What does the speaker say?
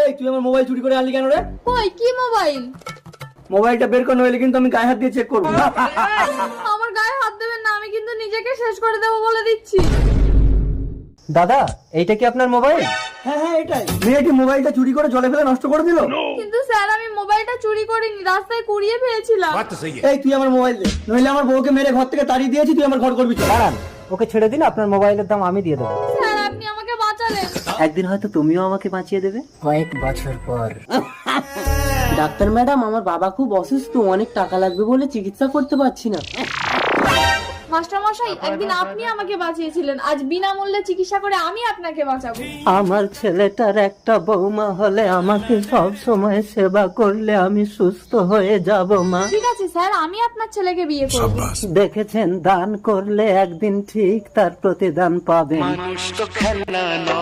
এই তুই আমার মোবাইল চুরি করে আনলি কেন রে? কই কি মোবাইল? মোবাইলটা বের করে নইলে কিন্তু আমি গায়ে হাত দিয়ে চেক করবো। আমার গায়ে হাত দেবেন না, আমি কিন্তু নিজেকে শেষ করে দেবো বলে দিচ্ছি। দাদা, এইটা কি আপনার মোবাইল? হ্যাঁ হ্যাঁ এটাই। মেয়েটি মোবাইলটা চুরি করে জলে ফেলে নষ্ট করে দিল। কিন্তু স্যার আমি মোবাইলটা চুরি করিনি, রাস্তায় কুড়িয়ে পেয়েছিলাম। এই তুই আমার মোবাইল দে, নইলে আমার বউকে মেরে ঘর থেকে তাড়িয়ে দিয়েছি, তুই আমার ঘর করবি চল। দাঁড়ান, ওকে ছেড়ে দিন, আপনার মোবাইলের দাম আমি দিয়ে দেবো। স্যার আপনি আমাকে বাঁচালেন। একদিন হয়তো তুমিও আমাকে বাঁচিয়ে দেবে। কয়েক বছর পর। ডাক্তার ম্যাডাম, আমার বাবা খুব অসুস্থ, অনেক টাকা লাগবে বলে চিকিৎসা করতে পারছি না। মাস্টার মশাই, একদিন আপনি আমাকে বাঁচিয়েছিলেন, আজ বিনামূল্যে চিকিৎসা করে আমি আপনাকে বাঁচাবো। আমার ছেলেটার একটা বৌমা হলে আমাকে সব সময় সেবা করলে আমি সুস্থ হয়ে যাব মা। ঠিক আছে স্যার, আমি আপনার ছেলেকে বিয়ে করব। দেখেছেন, দান করলে একদিন ঠিক তার প্রতিদান পাবেন।